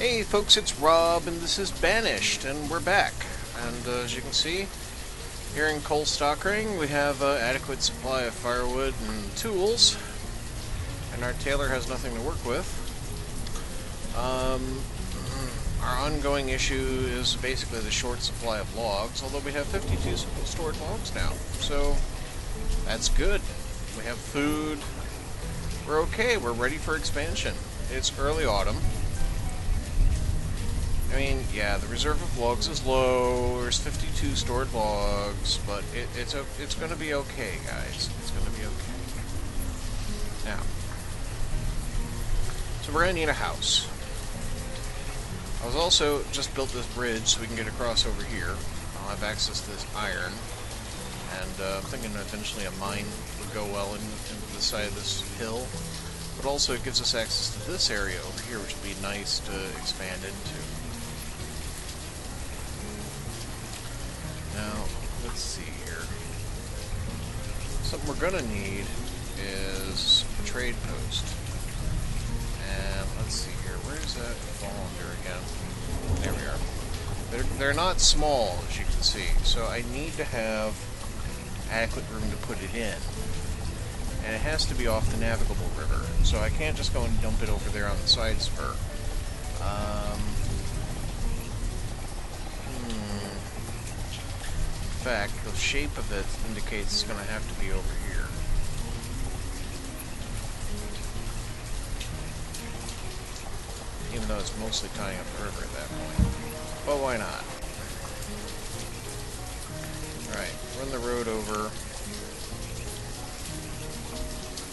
Hey folks, it's Rob, and this is Banished, and we're back. And as you can see, here in Colstockering, we have adequate supply of firewood and tools, and our tailor has nothing to work with. Our ongoing issue is basically the short supply of logs, although we have 52 stored logs now, so that's good. We have food. We're okay. We're ready for expansion. It's early autumn. I mean, yeah, the reserve of logs is low. There's 52 stored logs, but it's going to be okay, guys. It's going to be okay. Now, so we're going to need a house. I was also just built this bridge so we can get across over here. I'll have access to this iron, and I'm thinking eventually a mine would go well into the side of this hill. But also it gives us access to this area over here, which would be nice to expand into. Now, let's see here. Something we're going to need is a trade post. And let's see here. Where does that fall under again? There we are. They're not small, as you can see. So I need to have adequate room to put it in. And it has to be off the navigable river. So I can't just go and dump it over there on the side spur. In fact, the shape of it indicates it's going to have to be over here. Even though it's mostly tying up the river at that point. But why not? Alright, run the road over.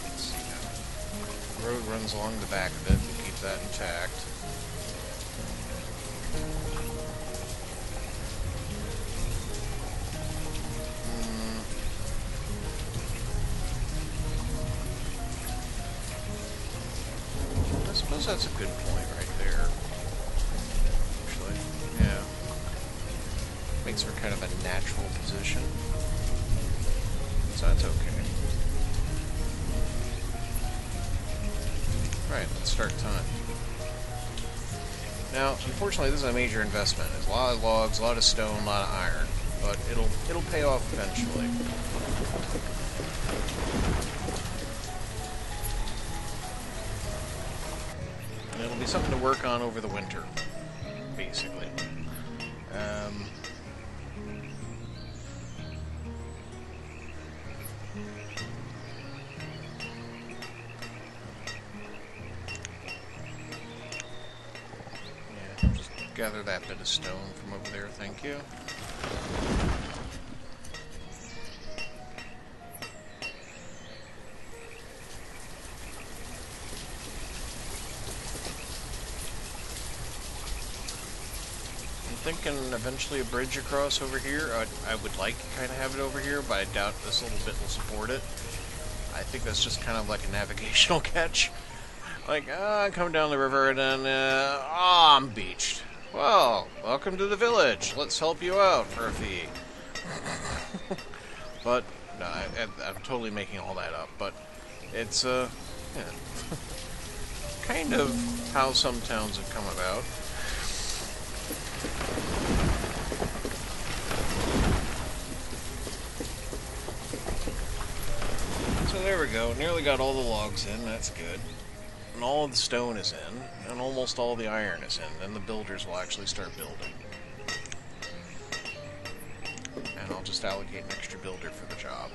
Let's see now. The road runs along the back of it to keep that intact. I suppose that's a good point right there. Actually, yeah. Makes for kind of a natural position. So that's okay. Right, let's start time. Now, unfortunately, this is a major investment. There's a lot of logs, a lot of stone, a lot of iron. But it'll pay off eventually. And it'll be something to work on over the winter, basically. Yeah, just gather that bit of stone from over there, thank you. Thinking eventually a bridge across over here. I would like to kind of have it over here, but I doubt this little bit will support it. I think that's just kind of like a navigational catch. Like, I come down the river and then, I'm beached. Well, welcome to the village. Let's help you out for a fee. But, no, I'm totally making all that up, but it's, yeah, kind of how some towns have come about. So there we go, nearly got all the logs in, that's good. And all of the stone is in, and almost all the iron is in, then the builders will actually start building. And I'll just allocate an extra builder for the job.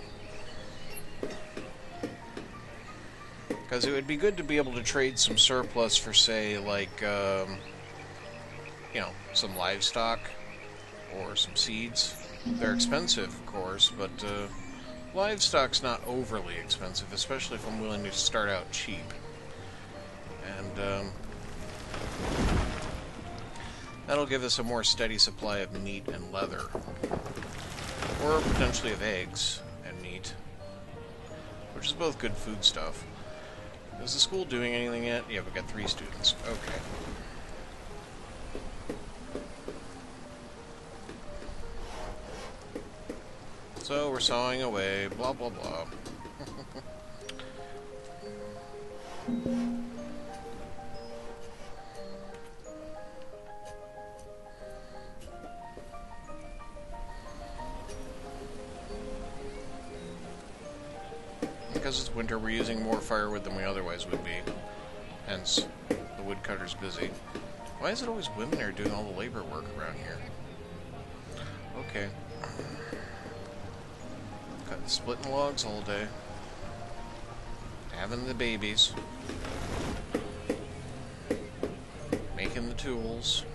Because it would be good to be able to trade some surplus for, say, like, you know, some livestock or some seeds. They're expensive, of course, but livestock's not overly expensive, especially if I'm willing to start out cheap. And that'll give us a more steady supply of meat and leather. Or potentially of eggs and meat. Which is both good food stuff. Is the school doing anything yet? Yeah, we've got 3 students. Okay. So we're sawing away, blah blah blah. because it's winter, we're using more firewood than we otherwise would be. Hence, the woodcutter's busy. Why is it always women that are doing all the labor work around here? Okay. Splitting logs all day. Having the babies. Making the tools.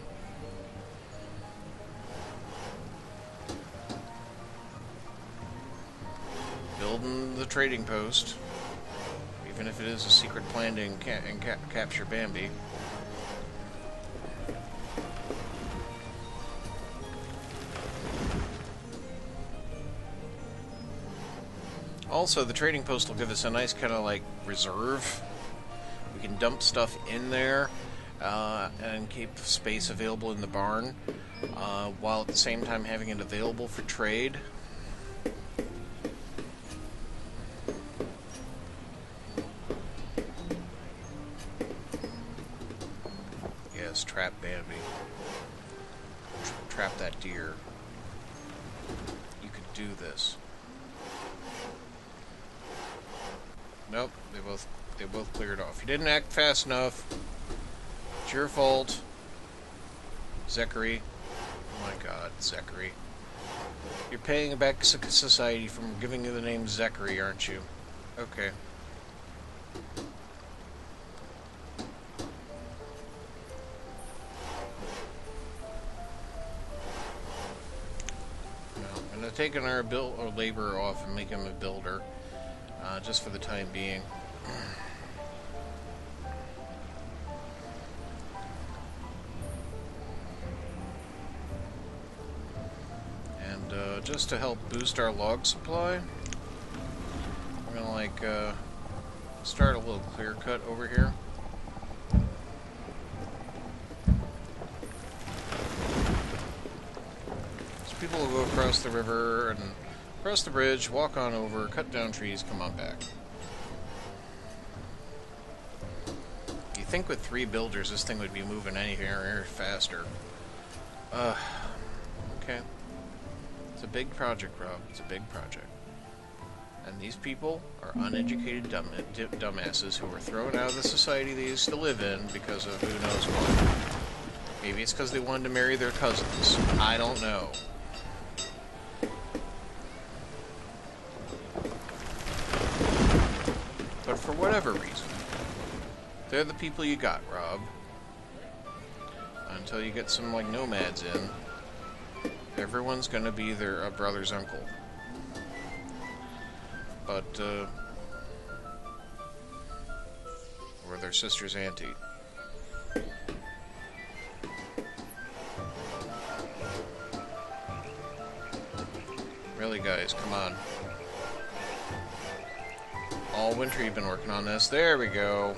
Building the trading post. Even if it is a secret plan to capture Bambi. Also, the trading post will give us a nice kind of like reserve. We can dump stuff in there and keep space available in the barn while at the same time having it available for trade. Yes, trap Bambi. Trap that deer. You could do this. Nope, they both cleared off. You didn't act fast enough. It's your fault. Zachary. Oh my god, Zachary. You're paying back society from giving you the name Zachary, aren't you? Okay. Well, I'm gonna take our labor off and make him a builder. Just for the time being. And just to help boost our log supply, we're gonna like start a little clear cut over here. So people will go across the river and cross the bridge, walk on over, cut down trees, come on back. You think with 3 builders this thing would be moving anywhere faster. Okay. It's a big project, Rob. It's a big project. And these people are uneducated dumbasses who were thrown out of the society they used to live in because of who knows what. Maybe it's because they wanted to marry their cousins. I don't know. But for whatever reason, they're the people you got, Rob. Until you get some, like, nomads in, everyone's gonna be their brother's uncle. But, or their sister's auntie. Really, guys, come on. All winter you've been working on this. There we go.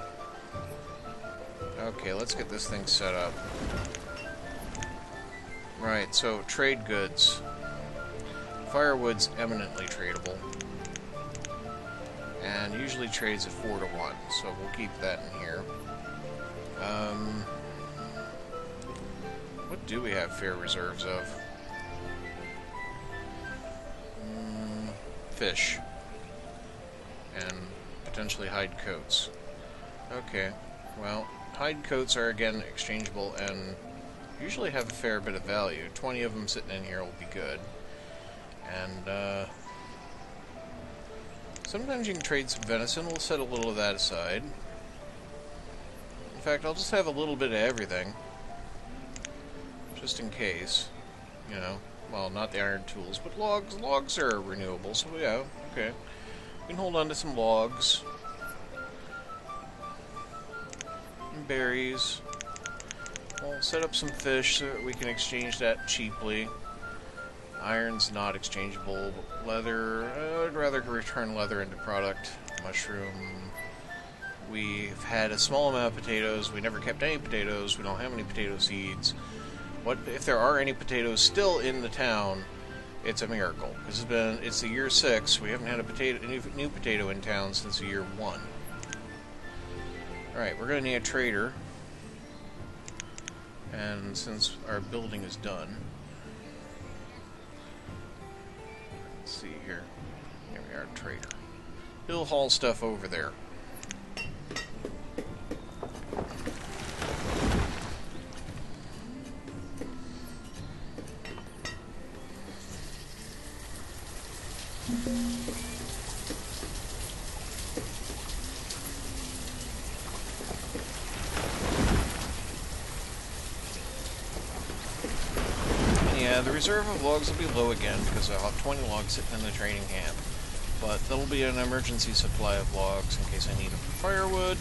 Okay, let's get this thing set up. Right, so trade goods. Firewood's eminently tradable. And usually trades at 4 to 1, so we'll keep that in here. What do we have fair reserves of? Fish. And potentially hide coats. Okay, well, hide coats are again exchangeable and usually have a fair bit of value. 20 of them sitting in here will be good. And sometimes you can trade some venison. We'll set a little of that aside. In fact, I'll just have a little bit of everything. Just in case. You know, well, not the iron tools, but logs. Logs are renewable, so yeah, okay. We can hold on to some logs. And berries. We'll set up some fish so that we can exchange that cheaply. Iron's not exchangeable. Leather, I'd rather return leather into product. Mushroom. We've had a small amount of potatoes. We never kept any potatoes. We don't have any potato seeds. What if there are any potatoes still in the town? It's a miracle. It's the year 6. We haven't had a new potato in town since the year 1. Alright, we're going to need a trader. And since our building is done, let's see here. Here we are, trader. he'll haul stuff over there. Yeah, the reserve of logs will be low again because I'll have 20 logs sitting in the training camp. But there'll be an emergency supply of logs in case I need them for firewood,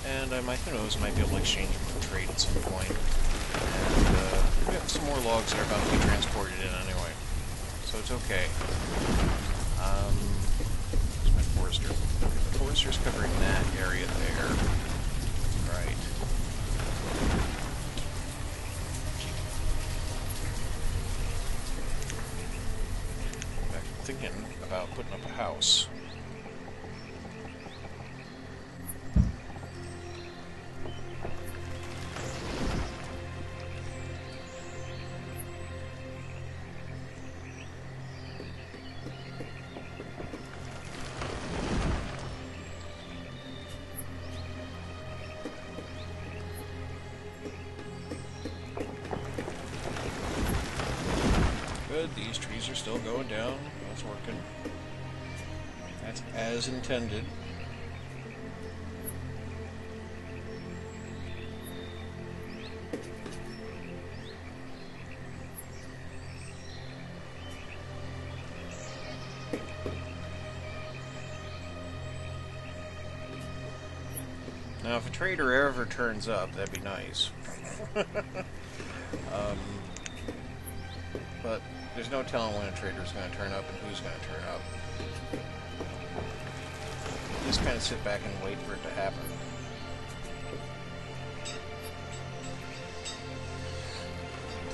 and I might, who knows, might be able to exchange them for trade at some point. And we have some more logs that are about to be transported in anyway, so it's okay. Where's my forester? Okay, the forester's covering that area there. Right. Thinking about putting up a house. Good, these trees are still going down. That's working. That's as intended. Now, if a trader ever turns up, that'd be nice. But there's no telling when a trader's going to turn up and who's going to turn up. You just kind of sit back and wait for it to happen.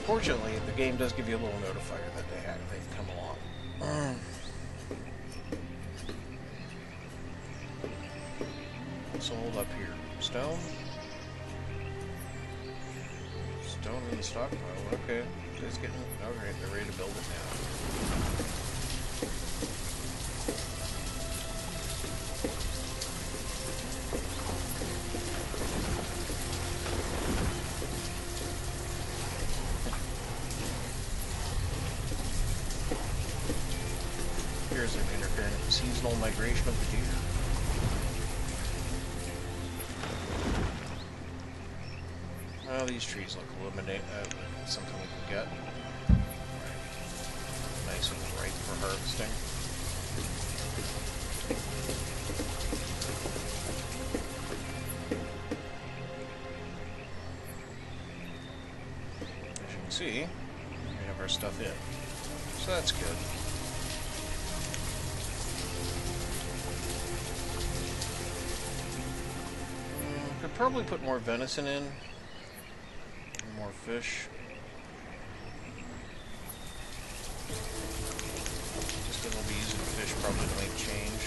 Fortunately, the game does give you a little notifier that they've come along. So hold up here. Stone? Stone in the stockpile, okay. It's getting... Alright, they're ready to build it now. Here's an interfering with the seasonal migration of the deer. Well, these trees look illuminate. Something we can get. Nice and ripe for harvesting. As you can see, we have our stuff in. So that's good. Could probably put more venison in. More fish. Just because it'll be using fish probably to make change.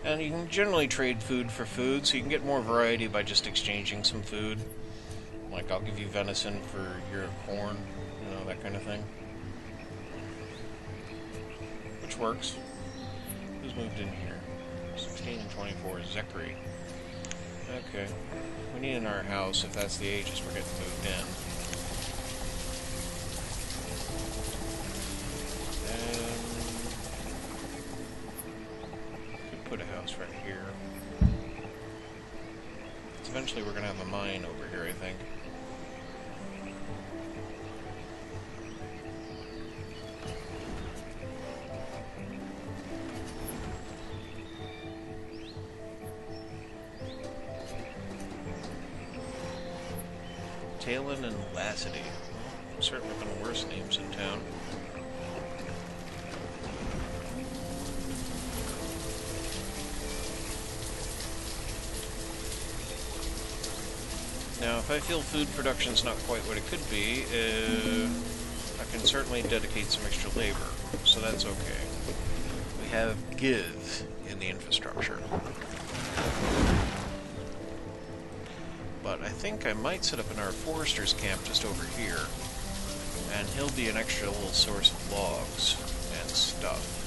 And you can generally trade food for food, so you can get more variety by just exchanging some food. Like, I'll give you venison for your corn, you know, that kind of thing. Which works. Who's moved in here? 16 and 24, Zachary. Okay. We need in our house, if that's the ages we're getting moved in. And could put a house right here. Eventually we're going to have a mine over here, I think. Talon and Lassity. Certainly been worse names in town. Now, if I feel food production's not quite what it could be, I can certainly dedicate some extra labor, so that's okay. We have give in the infrastructure. But I think I might set up in our forester's camp just over here. And he'll be an extra little source of logs and stuff.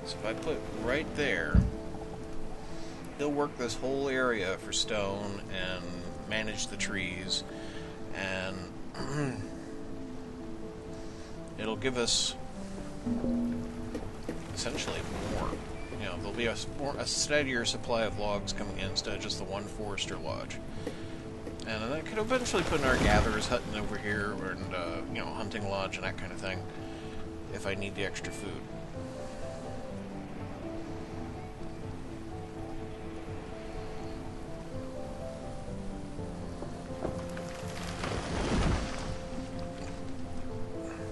So if I put right there, he'll work this whole area for stone and manage the trees, and it'll give us essentially more. You know, there'll be a steadier supply of logs coming in instead of just the one forester lodge. And then I could eventually put in our gatherer's hut over here, and you know, hunting lodge and that kind of thing, if I need the extra food.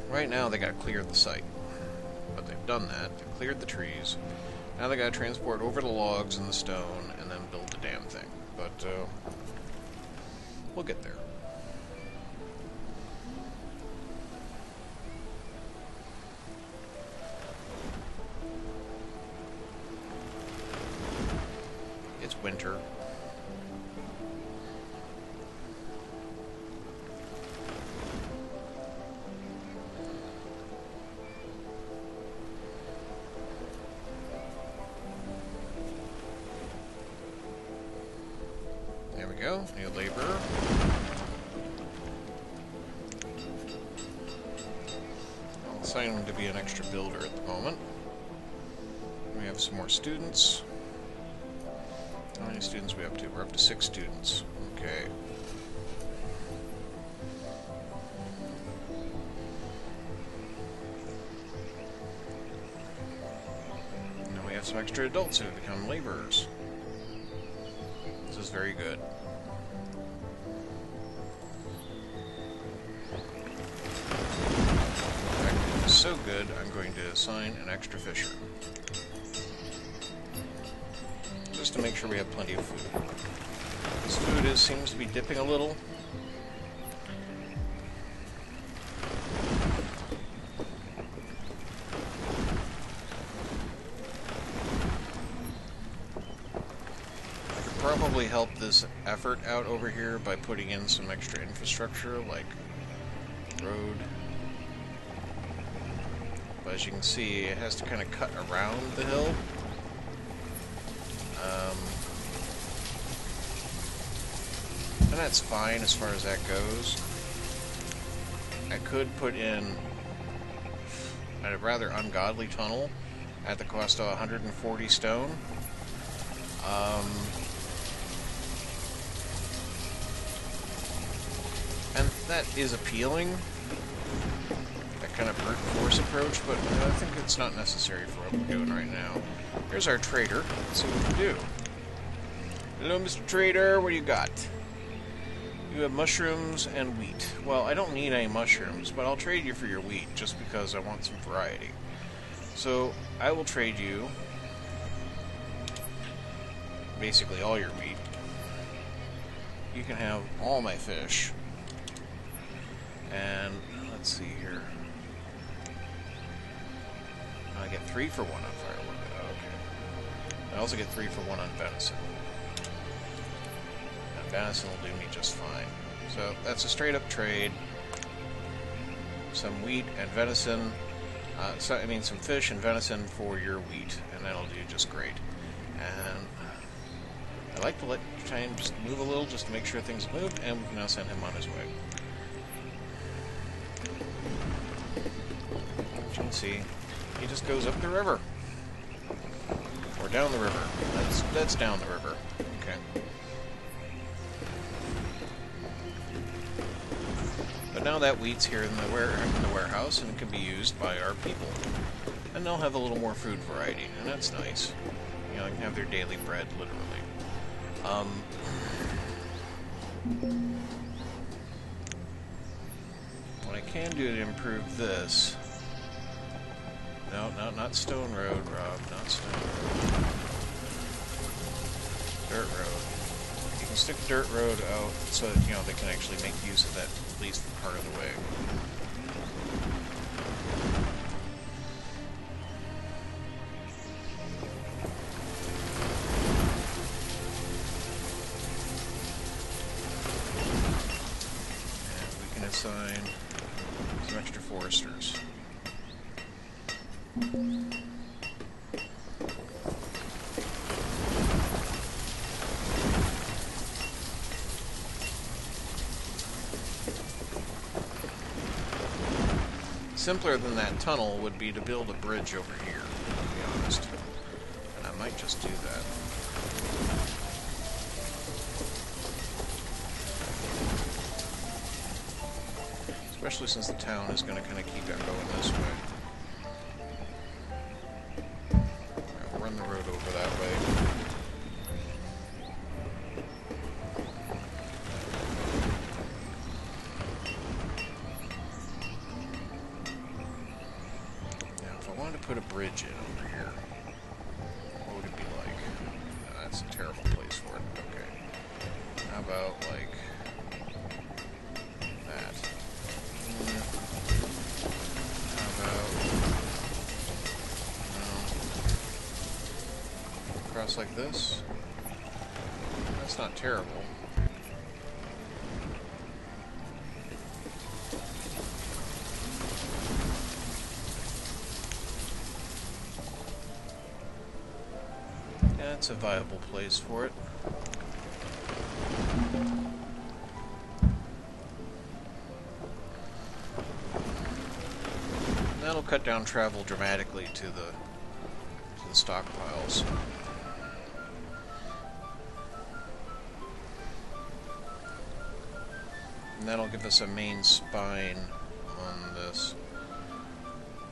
Right now, they gotta clear the site. But they've done that. They've cleared the trees. Now they gotta transport over the logs and the stone, and then build the damn thing. But, we'll get there. It's winter. There we go, new laborer. I'll assign him to be an extra builder at the moment. We have some more students. How many students are we up to? We're up to 6 students. Okay. Now we have some extra adults who have become laborers. This is very good. In fact, it is so good, I'm going to assign an extra fisher. Just to make sure we have plenty of food. This food seems to be dipping a little. I could probably help this effort out over here by putting in some extra infrastructure, like road. But as you can see, it has to kind of cut around the hill. And that's fine as far as that goes. I could put in a rather ungodly tunnel at the cost of 140 stone. And that is appealing, that kind of brute force approach, but I think it's not necessary for what we're doing right now. Here's our trader. Let's see what we do. Hello, Mr. Trader, what do you got? You have mushrooms and wheat. Well, I don't need any mushrooms, but I'll trade you for your wheat, just because I want some variety. So, I will trade you basically all your wheat. You can have all my fish. And, let's see here. I get 3 for 1 on firewood. Okay. I also get 3 for 1 on venison. Venison will do me just fine. So that's a straight up trade. Some wheat and venison. Some fish and venison for your wheat, and that'll do just great. And I like to let time just move a little just to make sure things move, and we can now send him on his way. As you can see, he just goes up the river. Or down the river. That's down the river. Okay. But now that wheat's here in the warehouse, and it can be used by our people. And they'll have a little more food variety, and that's nice. You know, they can have their daily bread, literally. What I can do to improve this... No, not Stone Road, Rob. Not Stone Road. Dirt Road. You can stick Dirt Road out so that, you know, they can actually make use of that at least part of the way. assign some extra foresters. Simpler than that tunnel would be to build a bridge over here, to be honest. And I might just do that. Especially since the town is going to kind of keep on going this way. I'll run the road over that way. Put a bridge in over here. What would it be like? No, that's a terrible place for it. Okay. How about, like, that? How about, cross like this? That's not terrible. It's a viable place for it. And that'll cut down travel dramatically to the stockpiles. And that'll give us a main spine on this.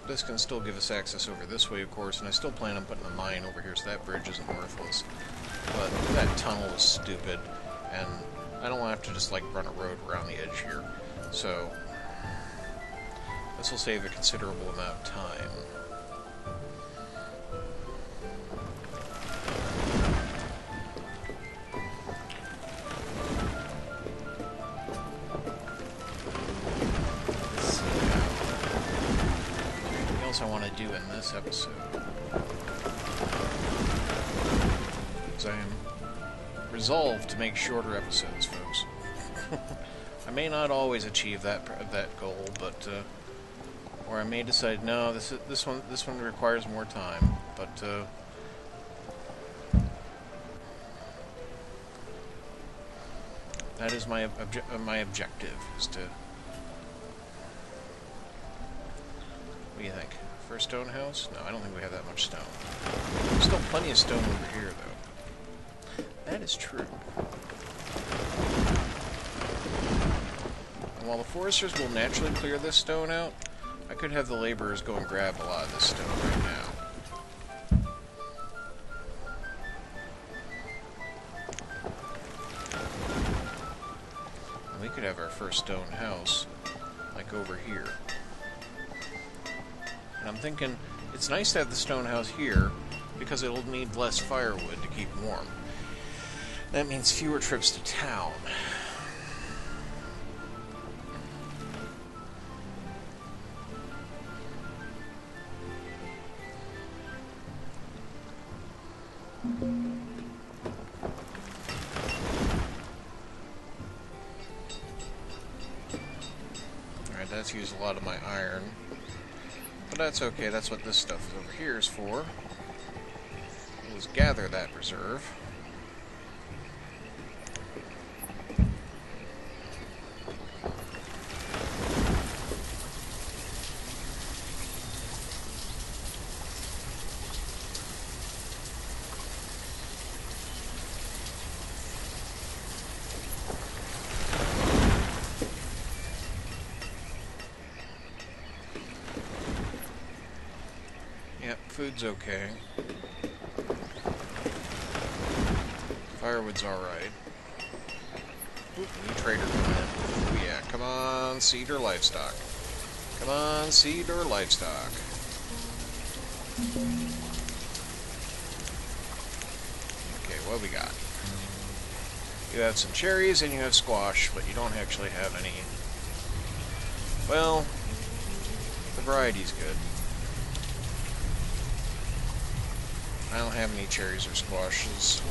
This can still give us access over this way, of course, and I still plan on putting a mine over here, so that bridge isn't worthless. But that tunnel is stupid, and I don't want to have to just, like, run a road around the edge here. So, this will save a considerable amount of time. I want to do in this episode, because I am resolved to make shorter episodes, folks. I may not always achieve that goal, but or I may decide no, this one requires more time, but that is my objective, is to. What do you think? For a stone house? No, I don't think we have that much stone. There's still plenty of stone over here, though. That is true. And while the foresters will naturally clear this stone out, I could have the laborers go and grab a lot of this stone right now. And we could have our first stone house, like over here. I'm thinking it's nice to have the stone house here because it'll need less firewood to keep warm. That means fewer trips to town. Alright, that's used a lot of my iron. But that's okay, that's what this stuff over here is for. Is gather that reserve. Food's okay. Firewood's alright. Oop, new trader coming in. Oh yeah, come on, cedar livestock. Come on, cedar livestock. Okay, what we got? You have some cherries and you have squash, but you don't actually have any. Well, the variety's good. I don't have any cherries or squashes.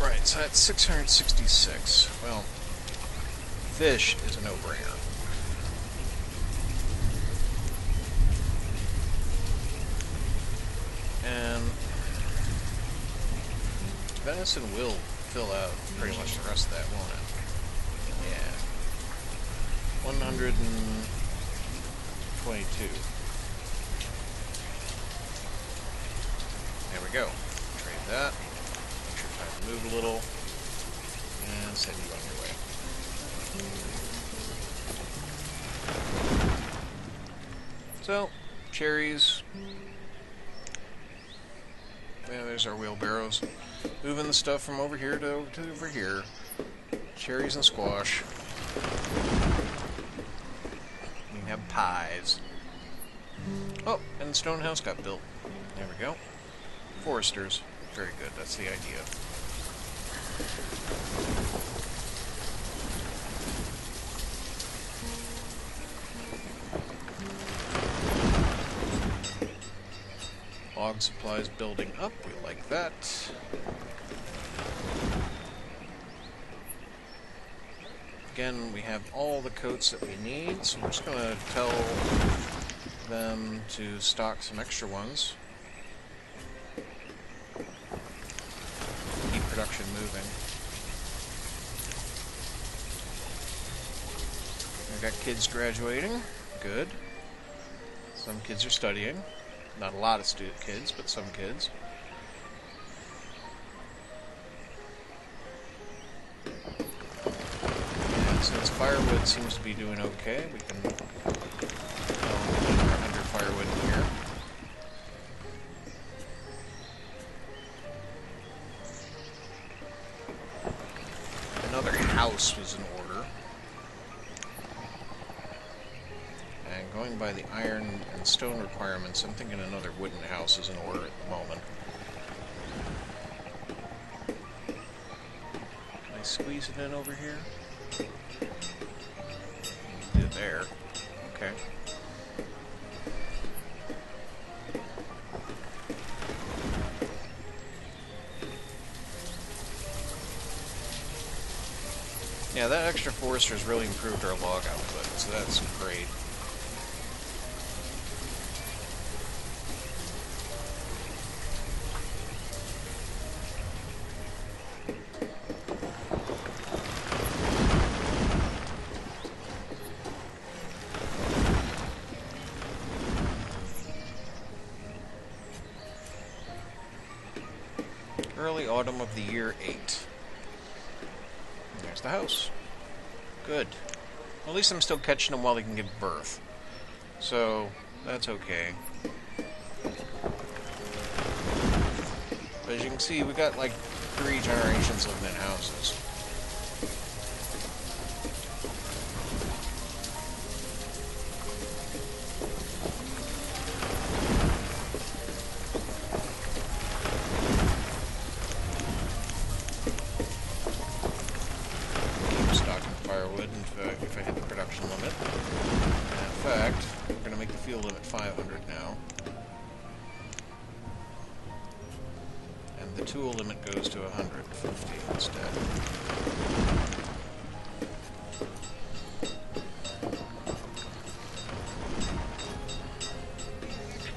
Right, so that's 666. Well, fish is a no-brainer. And venison will fill out pretty much the rest of that, won't it? Yeah. 122. There we go. Trade that. Make sure time to move a little. And send you on your way. So, cherries. Yeah, there's our wheelbarrows. Moving the stuff from over here to over here. Cherries and squash. We can have pies. Oh, and the stone house got built. There we go. Foresters. Very good. That's the idea. Log supplies building up. We like that. Again, we have all the coats that we need, so we're just going to tell them to stock some extra ones. Keep production moving. We've got kids graduating. Good. Some kids are studying. Not a lot of student kids, but some kids. And since firewood seems to be doing okay, we can put our 100 firewood in here. Another house was in order. And going by the iron and stone requirements, I'm thinking another wooden house is in order at the moment. Can I squeeze it in over here? Do it there. Okay. Yeah, that extra forester's really improved our log output, so that's great. Early autumn of the year 8. There's the house. Good. Well, at least I'm still catching them while they can give birth. So, that's okay. But as you can see, we got like 3 generations living in houses. If I hit the production limit. And in fact, we're going to make the field limit 500 now. And the tool limit goes to 150 instead.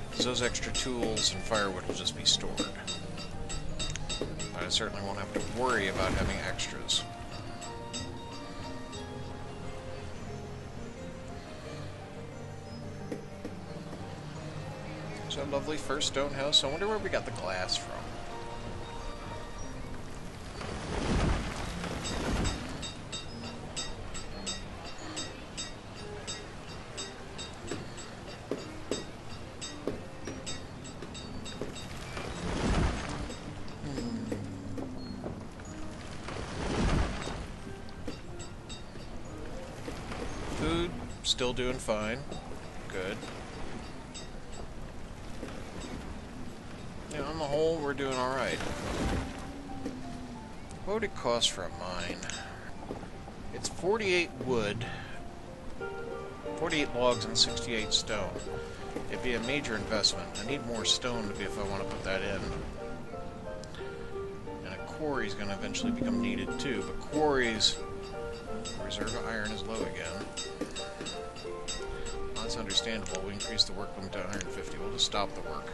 Because those extra tools and firewood will just be stored. I certainly won't have to worry about having extras. There's our lovely first stone house. I wonder where we got the glass from. Food, still doing fine. Good. On the whole, we're doing alright. What would it cost for a mine? It's 48 wood, 48 logs and 68 stone. It'd be a major investment. I need more stone to be if I want to put that in. And a quarry's going to eventually become needed too, but quarries Reserve of iron is low again. Well, that's understandable. We increased the work limit to 150. We'll just stop the work.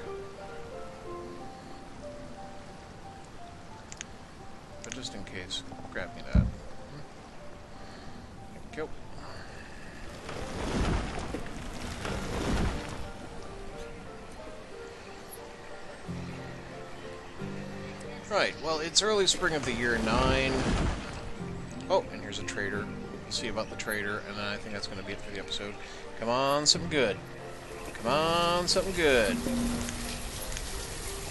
But just in case, grab me that. There we go. Right, well, it's early spring of the year 9. Oh, and here's a trader. We'll see about the trader, and then I think that's going to be it for the episode. Come on, something good. Come on, something good.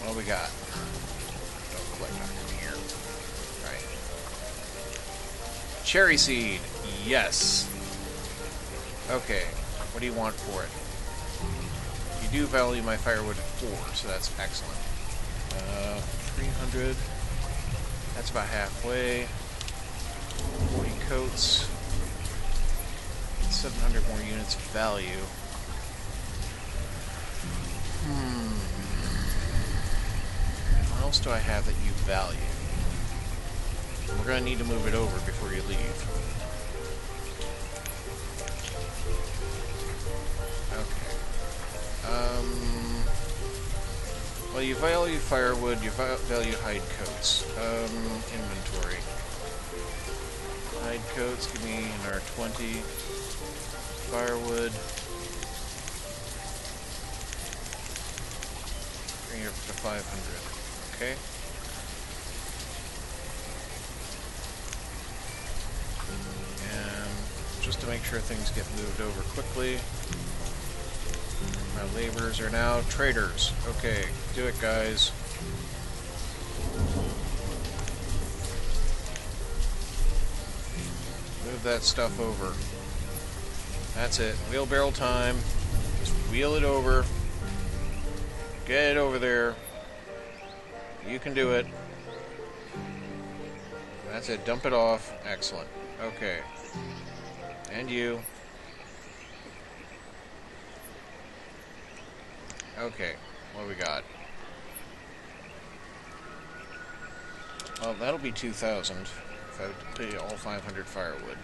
What do we got? Don't click on here. Right. Cherry seed. Yes. Okay. What do you want for it? You do value my firewood at 4, so that's excellent. 300. That's about halfway. 40 coats. 700 more units of value. What else do I have that you value? We're going to need to move it over before you leave. Okay. Well, you value firewood, you value hide coats. Inventory. Hide coats, give me another 20. Firewood. Bring it up to 500. Okay. And just to make sure things get moved over quickly. My laborers are now traders. Okay, do it, guys. Move that stuff over. That's it. Wheelbarrow time. Just wheel it over. Get it over there. You can do it. That's it. Dump it off. Excellent. Okay. And you. Okay, what do we got? Well, that'll be 2,000 if I would pay all 500 firewood.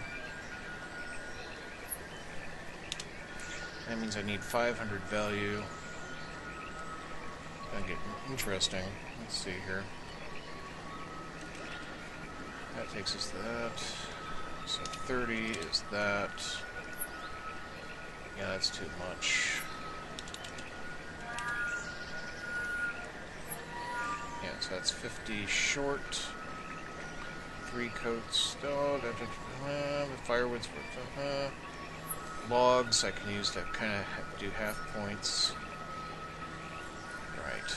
That means I need 500 value. Gonna get interesting. Let's see here. That takes us to that. So 30 is that. Yeah, that's too much. Yeah, so that's 50 short. 3 coats. Oh, firewood's worth. Logs I can use to kind of do half points. Right.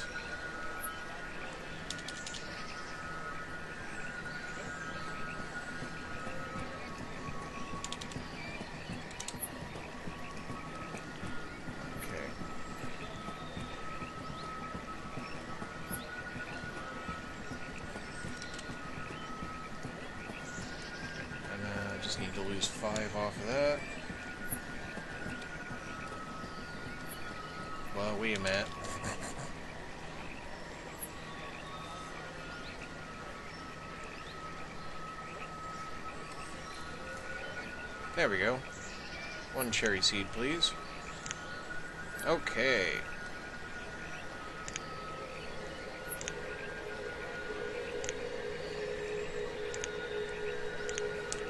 Need to lose 5 off of that. Well, wait a minute. There we go. 1 cherry seed, please. Okay.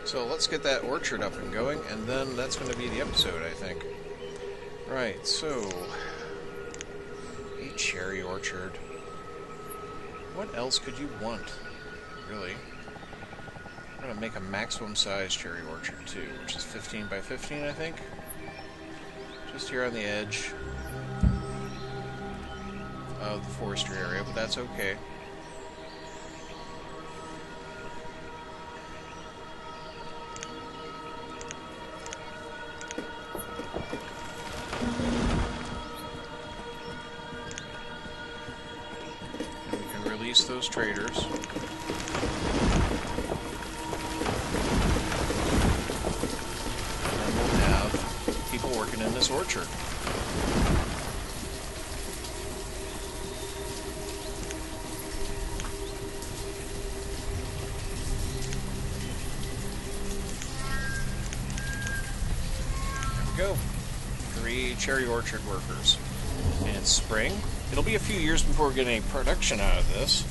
So let's get that orchard up and going, and then that's going to be the episode, I think. Right, so... a cherry orchard. What else could you want, really? I'm going to make a maximum size cherry orchard, too, which is 15 by 15, I think. Just here on the edge of the forestry area, but that's okay. Those traders. And then we'll have people working in this orchard. cherry orchard workers. And it's spring. It'll be a few years before we get any production out of this.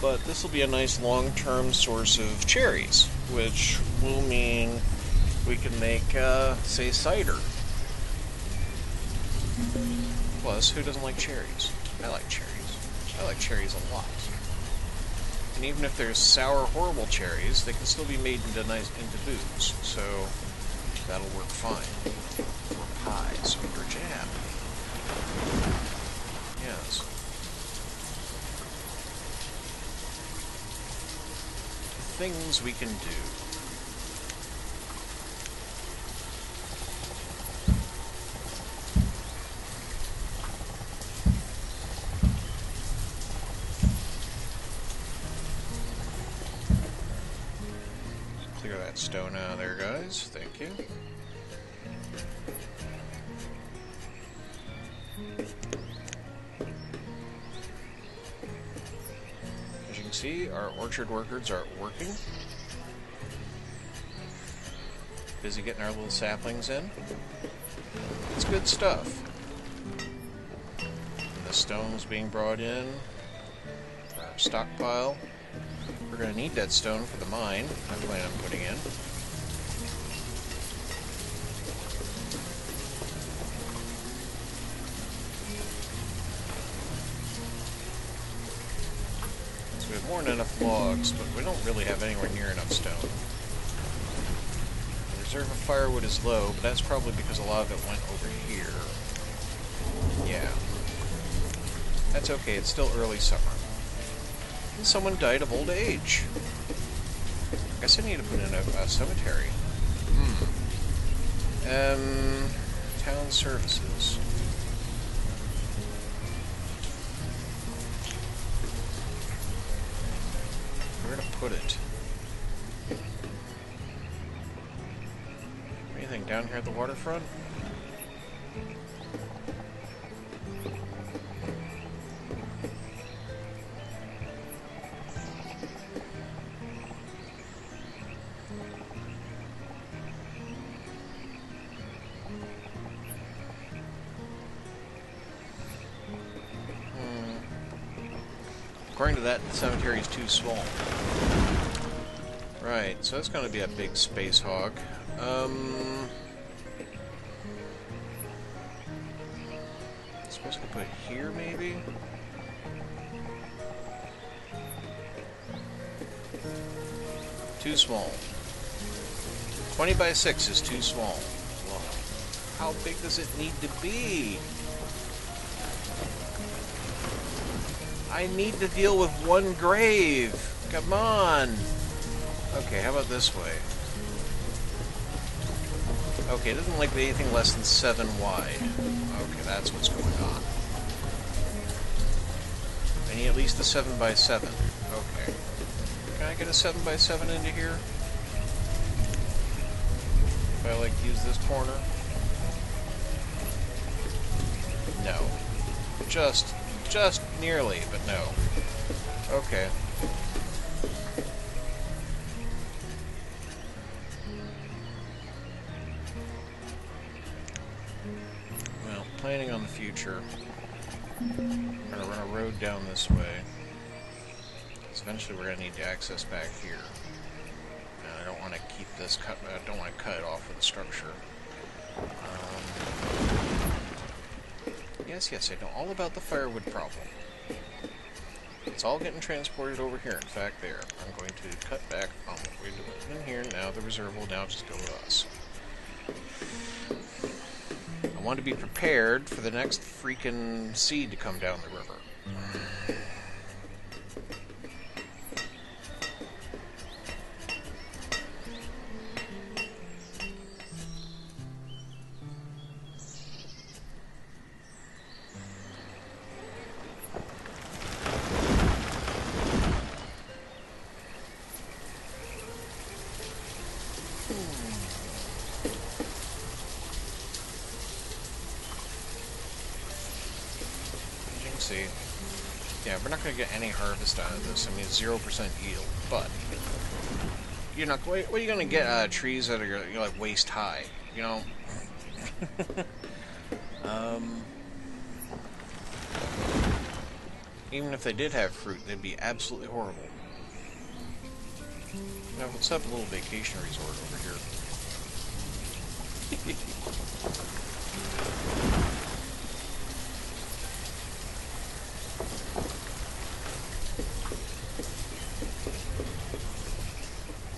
But this will be a nice long-term source of cherries, which will mean we can make, say, cider. Plus, who doesn't like cherries? I like cherries. I like cherries a lot. And even if there's sour, horrible cherries, they can still be made into booze. So that'll work fine. For pies or for jam. Yes. Things we can do. Clear that stone out of there, guys. Thank you. As you can see, our orchard workers are working. Busy getting our little saplings in. It's good stuff. And the stone's being brought in for our stockpile. We're going to need that stone for the mine I plan on putting in. So we have more than enough logs, but we don't really have anywhere near enough stone. The reserve of firewood is low, but that's probably because a lot of it went over here. Yeah. That's okay, it's still early summer. And someone died of old age. I guess I need to put in a cemetery. Town services. Where to put it? Anything down here at the waterfront? According to that, the cemetery is too small. Right, so that's going to be a big space hog. Supposed to put it here, maybe? Too small. 20 by 6 is too small. Well, how big does it need to be? I need to deal with one grave. Come on. Okay, how about this way? Okay, it doesn't like anything less than 7 wide. Okay, that's what's going on. I need at least a 7 by 7. Okay. Can I get a 7 by 7 into here? If I like use this corner? No. Just nearly, but no. Okay. Well, planning on the future. I'm gonna run a road down this way. Because eventually we're gonna need to access back here. And I don't want to keep this cut. I don't want to cut it off with a structure. Yes, I know all about the firewood problem. It's all getting transported over here. In fact, there. I'm going to cut back on what we're doing in here. Now the reserve will now just go to us. I want to be prepared for the next freaking seed to come down the river. See, yeah, we're not going to get any harvest out of this. I mean, 0% yield, but you're not. What are you going to get out of trees that are like waist high? You know, Even if they did have fruit, they'd be absolutely horrible. Now, let's have a little vacation resort over here.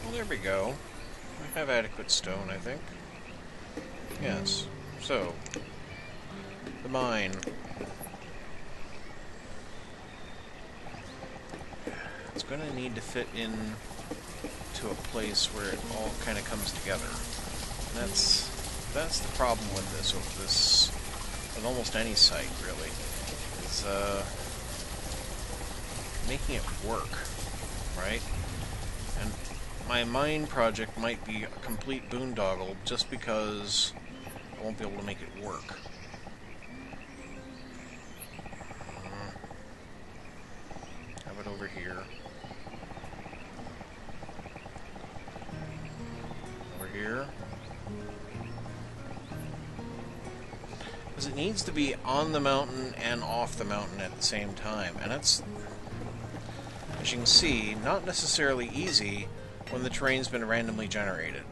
Well, there we go. We have adequate stone, I think. Yes. So, the mine. It's going to need to fit in to a place where it all kind of comes together. And that's the problem with this, with almost any site, really, is making it work, right? And my mine project might be a complete boondoggle just because I won't be able to make it work. Have it over here. Here. Because it needs to be on the mountain and off the mountain at the same time. And that's, as you can see, not necessarily easy when the terrain's been randomly generated.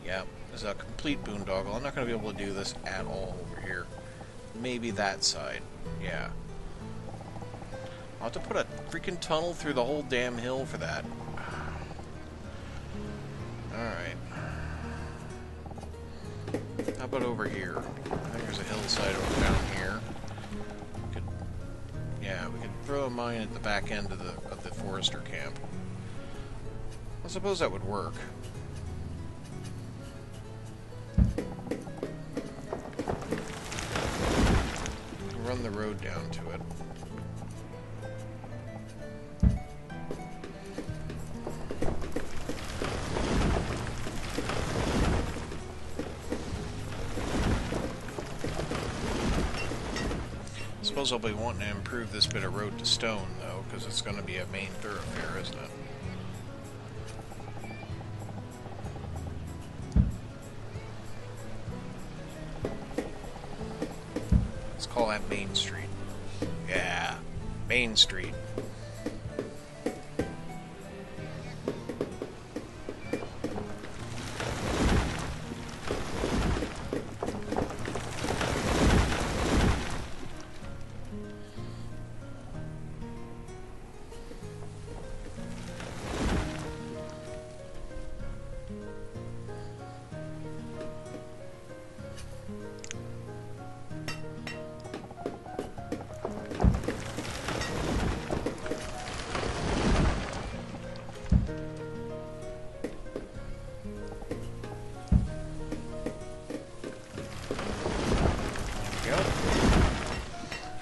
Yeah, it's a complete boondoggle. I'm not going to be able to do this at all over here. Maybe that side. Yeah. I'll have to put a freaking tunnel through the whole damn hill for that. Alright. How about over here? I think there's a hillside over down here. We could throw a mine at the back end of the forester camp. I suppose that would work. Run the road down to it. I suppose I'll be wanting to improve this bit of road to stone, though, because it's going to be a main thoroughfare, isn't it? Let's call that Main Street. Yeah, Main Street.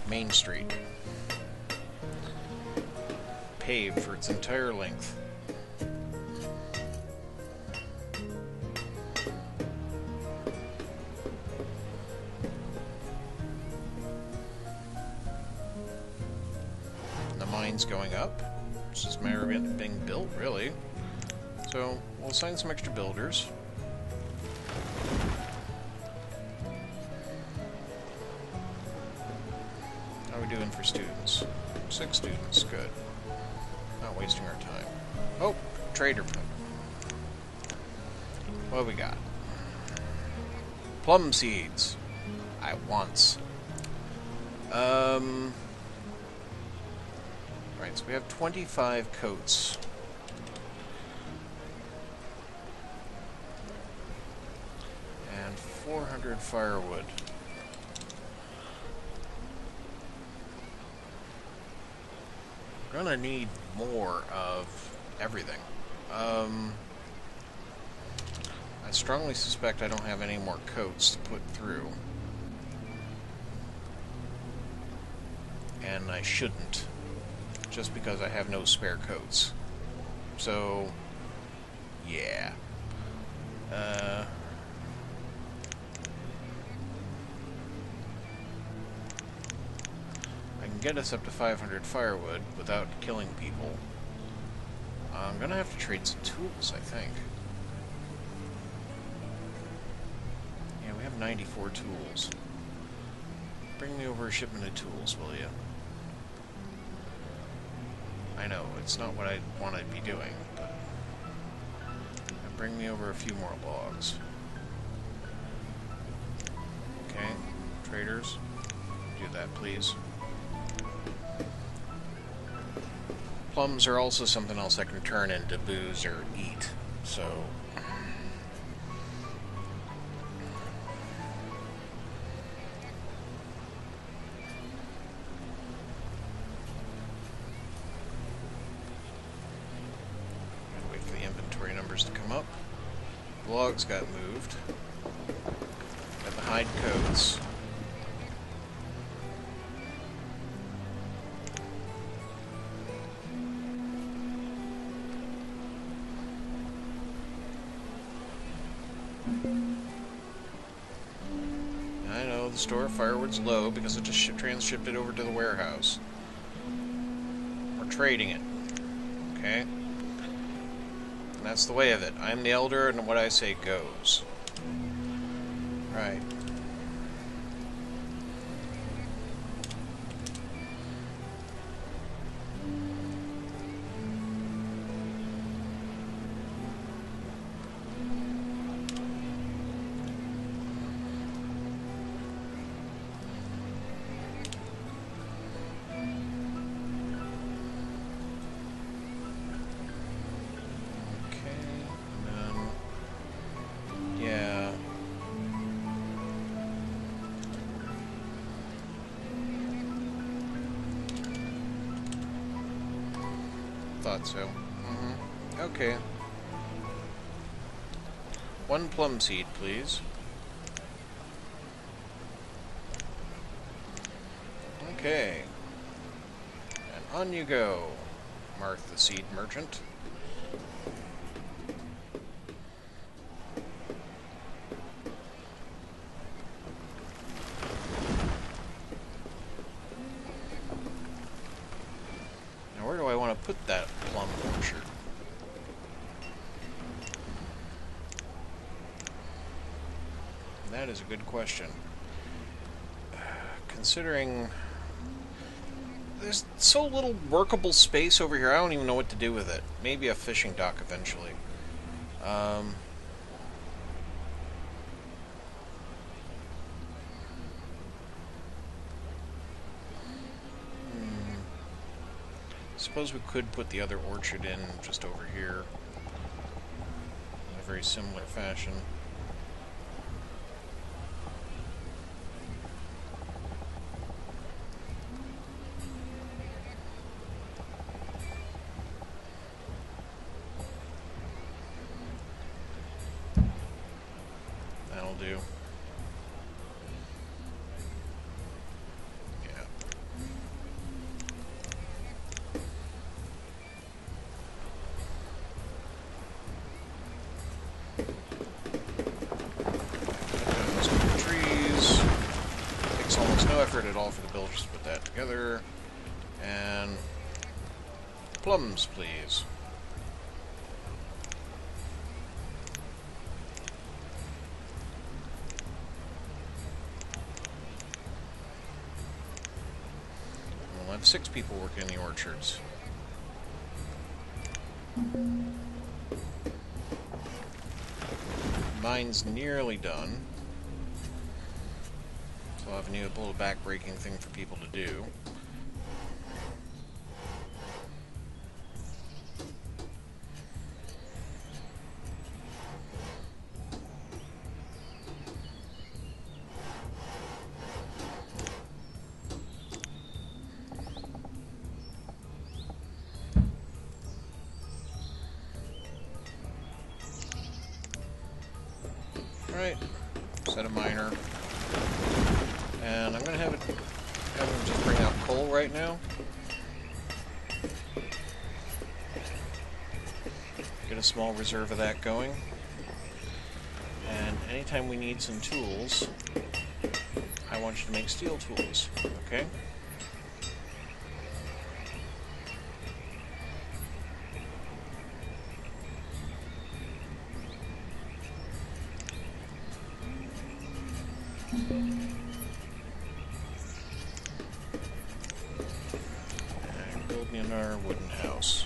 Main Street. Paved for its entire length. The mine's going up. It's just a matter of it being built, really. So, we'll assign some extra builders. How are we doing for students? 6 students, good. Not wasting our time. Oh, trader put. What have we got? Plum seeds. I wants. Right, so we have 25 coats. And 400 firewood. Gonna need more of everything. I strongly suspect I don't have any more coats to put through. And I shouldn't, just because I have no spare coats. So, yeah. I can get us up to 500 firewood without killing people. I'm gonna have to trade some tools, I think. have 94 tools. Bring me over a shipment of tools, will you? I know, it's not what I want to be doing, but... bring me over a few more logs. Okay, traders, do that, please. Plums are also something else I can turn into booze or eat, so... wait for the inventory numbers to come up. Logs got moved. Got the hide coats. I know the store firewood's low because it just transshipped it over to the warehouse. We're trading it. Okay? And that's the way of it. I'm the elder, and what I say goes. Right. Thought so. Okay. 1 plum seed, please. Okay. And on you go, Martha Seed Merchant. Put that plum orchard. That is a good question. Considering there's so little workable space over here, I don't even know what to do with it. Maybe a fishing dock eventually. Suppose we could put the other orchard in just over here in a very similar fashion. That'll do. No effort at all for the villagers to put that together. And plums, please. We'll have 6 people working in the orchards. Mine's nearly done. So I'll have a little back-breaking thing for people to do. Alright, set a miner. And I'm going to have them just bring out coal right now. Get a small reserve of that going. And anytime we need some tools, I want you to make steel tools, okay? And building our wooden house.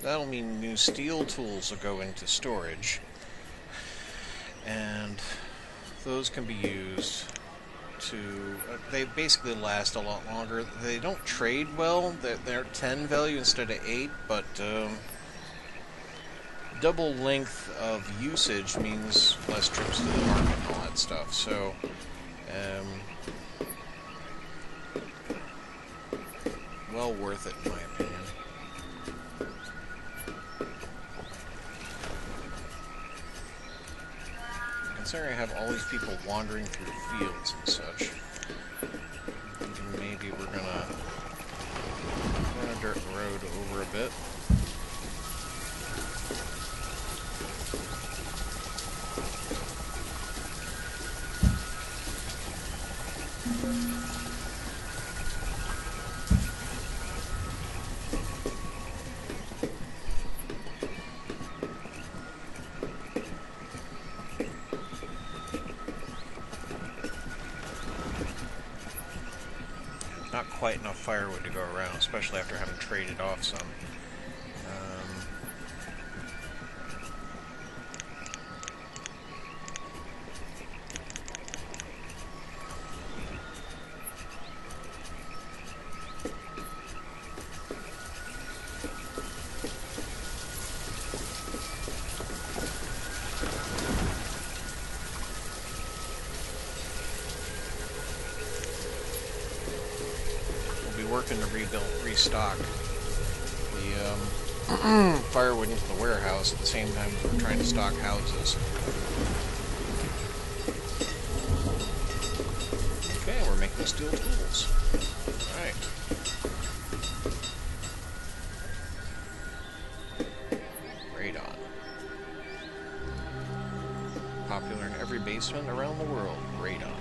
That'll mean new steel tools will go into storage, and those can be used to... they basically last a lot longer. They don't trade well. They're 10 value instead of 8, but double length of usage means less trips to the market and all that stuff. So, well worth it in my opinion. Considering I have all these people wandering through the fields and such, thinking maybe we're gonna run a dirt road over a bit. Not quite enough firewood to go around, especially after having traded off some. Working to restock the firewood into the warehouse at the same time as we're trying to stock houses. Okay, we're making steel tools. Alright. Radon. Popular in every basement around the world. Radon.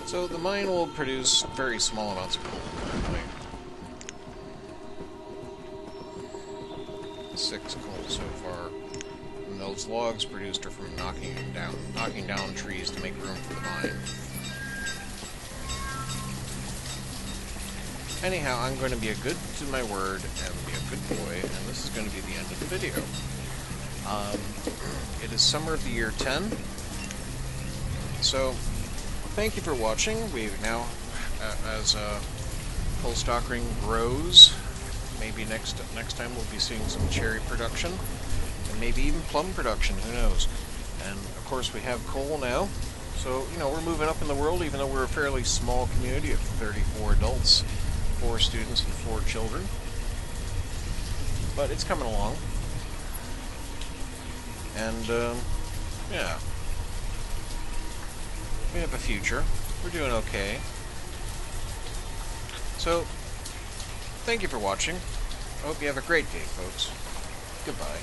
So the mine will produce very small amounts of coal currently. 6 coal so far. And those logs produced are from knocking down trees to make room for the mine. Anyhow, I'm going to be a good to my word and be a good boy, and this is going to be the end of the video. It is summer of the year 10. So, thank you for watching. We've now, as Colstockering grows, maybe next time we'll be seeing some cherry production, and maybe even plum production, who knows. And, of course, we have coal now. So, you know, we're moving up in the world, even though we're a fairly small community of 34 adults, 4 students, and 4 children. But it's coming along. And, yeah. We have a future. We're doing okay. So, thank you for watching. I hope you have a great day, folks. Goodbye.